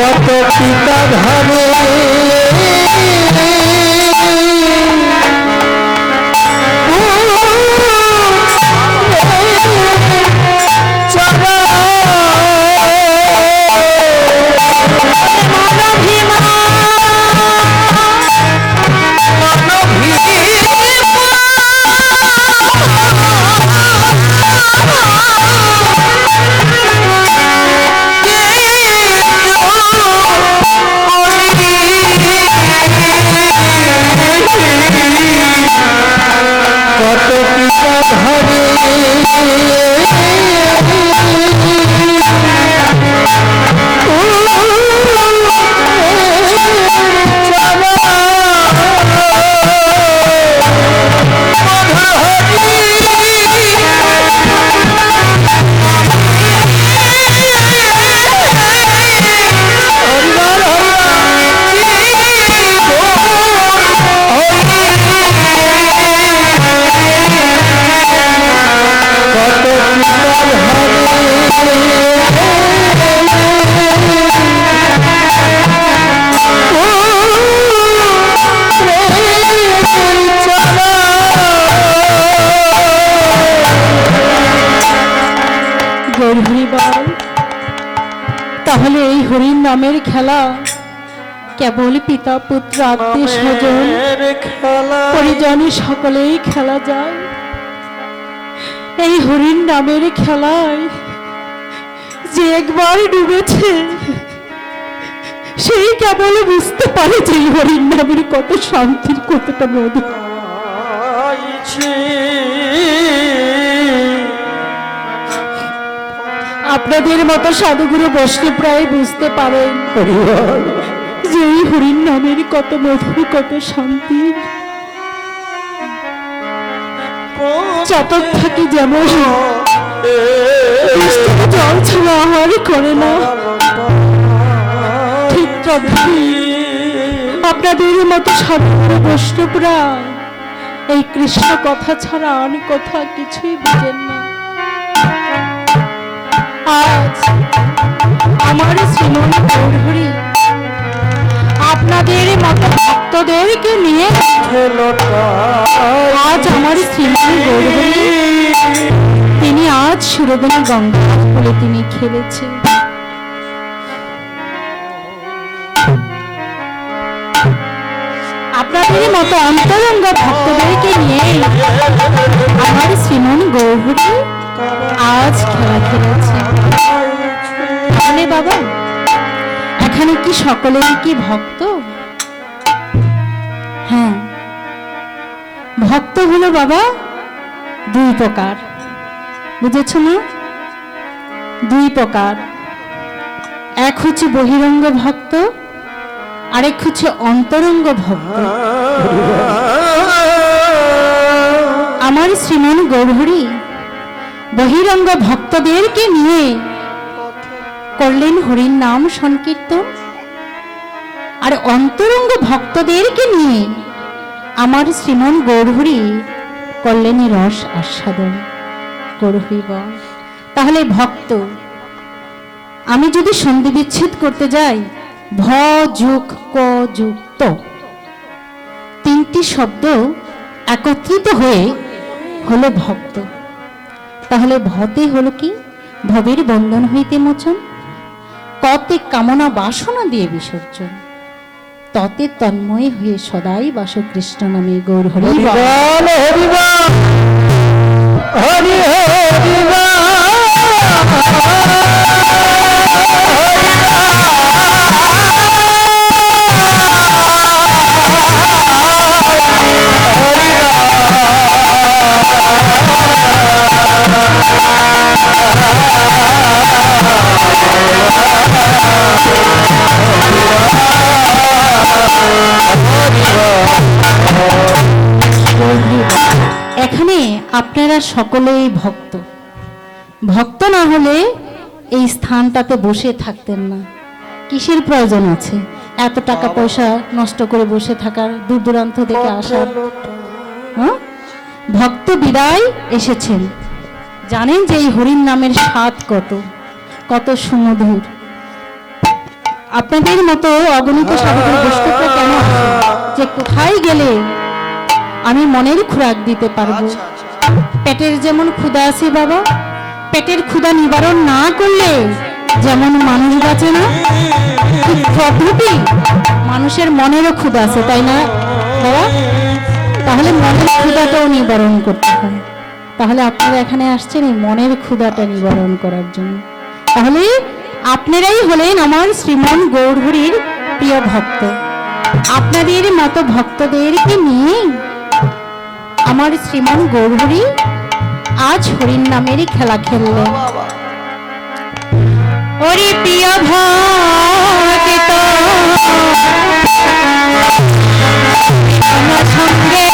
কত পিতা ধারে তাহলে এই হরিণ নামের খেলা কেবল পিতা পুত্র আত্মীয় স্বজন পরিজন সকলেই খেলা যায়। এই হরিণ নামের খেলায় যে একবার ডুবেছে সেই কেবল বুঝতে পারে যে হরিণ নামের কত শান্তির কতটা মধু। আপনাদের মতো সাধুগুরু বৈষ্ণব প্রায় বুঝতে পারেন যে এই হরিণ নামের কত মধুর কত শান্তি। চাতক থাকি যেমন জল ছাড়া আহার করে না, ঠিক আপনাদের মতো সাধুগুরু বৈষ্ণবরা এই কৃষ্ণ কথা ছাড়া আর কথা কিছুই বুঝেন না। আজ আমার শ্রীমন গৌরহরি আপনাদের মতো ভক্তদেরকে নিয়ে আজ আমার শ্রীমন গৌরহরি তিনি আজ সুরবনী গঙ্গা বলে তিনি খেলেছেন। আপনাদের মতো অন্তরঙ্গ ভক্তদেরকে নিয়ে আমার শ্রীমন গৌরহরি আজ খেলা খেলেছে। তাহলে বাবা এখানে কি সকলেই কি ভক্ত? হ্যাঁ, ভক্ত হলো বাবা দুই প্রকার, বুঝেছ না? দুই প্রকার, এক হচ্ছে বহিরঙ্গ ভক্ত, আরেক হচ্ছে অন্তরঙ্গ ভক্ত। আমার শ্রীমন গৌরহরি বহিরঙ্গ ভক্তদেরকে নিয়ে করলেন হরির নাম সংকীর্তন, আর অন্তরঙ্গ ভক্তদেরকে নিয়ে আমার শ্রীমন গৌরহরি করলেন রস আস্বাদন। গৌরহরি বল। তাহলে ভক্ত আমি যদি সন্ধি বিচ্ছেদ করতে যাই, ভ যুগ ক যুগ ত, তিনটি শব্দ একত্রিত হয়ে হলো ভক্ত। তাহলে ভতে হলো কি? ভবের বন্ধন হইতে মোচন, কতে কামনা বাসনা দিয়ে বিসর্জন, ততে তন্ময় হয়ে সদাই বাস কৃষ্ণ নামে। গৌর হরি বল, হরি বল, হরি হরি বল। এখানে আপনারা সকলেই ভক্ত। ভক্ত না হলে এই স্থানটাতে বসে থাকতেন না। কিসের প্রয়োজন আছে এত টাকা পয়সা নষ্ট করে বসে থাকার, দূর দূরান্ত থেকে আসার? ভক্ত বিদায় এসেছেন, জানেন যে এই হরির নামের স্বাদ কত কত সুমধুর। আপনাদের মতো অগণিত সাধকের বৈষ্ণবরা কেন আসে? যে কোথায় গেলে আমি মনের খোরাক দিতে পারবো। পেটের যেমন ক্ষুধা আছে বাবা, পেটের ক্ষুধা নিবারণ না করলে যেমন মানুষ বাঁচে না, ঠিক তদ্রূপই মানুষের মনেরও ক্ষুধা আছে, তাই না বাবা? তাহলে মনের ক্ষুধাটাও নিবারণ করতে হয়। তাহলে আপনারা এখানে আসছেন এই মনের ক্ষুধাটা নিবারণ করার জন্য। তাহলে আপনারাই হলেন আমার শ্রীমান গৌরহরির প্রিয় ভক্ত। আপনাদের মতো ভক্তদেরকে নিয়ে আমার শ্রীমান গৌরহরি আজ হরির নামেরই খেলা খেললেন। ওরে প্রিয় ভক্ত আমার সঙ্গে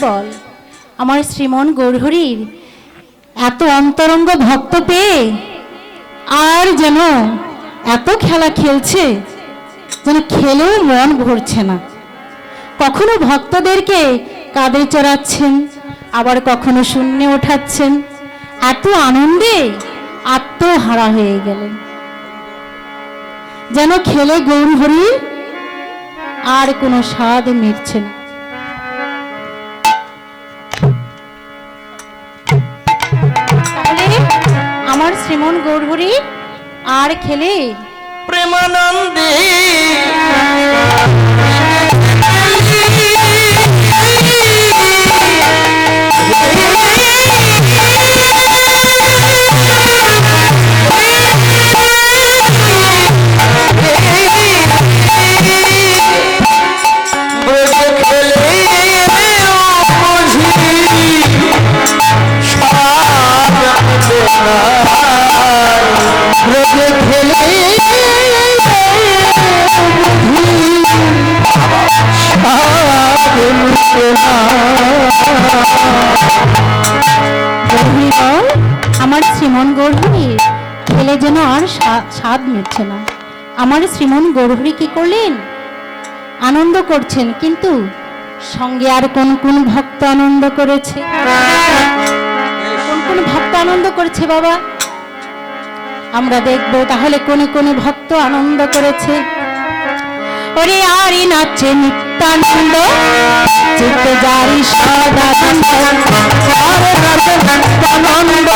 বল আমার শ্রীমন গৌরহরির এত অন্তরঙ্গ ভক্ত পেয়ে আর যেন এত খেলা খেলছে, যেন খেলেও মন ভরছে না। কখনো ভক্তদেরকে কাঁধে চড়াচ্ছেন, আবার কখনো শূন্যে ওঠাচ্ছেন। এত আনন্দে আত্মহারা হয়ে গেলেন, যেন খেলে গৌরহরি আর কোনো স্বাদ মিটছে না। আমার শ্রীমন গৌরহরি আর খেলে প্রেমানন্দে ব্রজে শ্রীমন গৌরহরি খেলে যেন আর স্বাদ মিটছে না। আমার শ্রীমন গৌরহরি কি করলেন, আনন্দ করছেন, কিন্তু সঙ্গে আর কোন কোন ভক্ত আনন্দ করেছে? কোন কোন ভক্ত আনন্দ করেছে বাবা? আমরা দেখবো তাহলে কোন কোন ভক্ত আনন্দ করেছে। ওরে আরি নাচে নিত্যানন্দ, চিত্তে জারি সদানন্দ, আরে নাচে নিত্যানন্দ,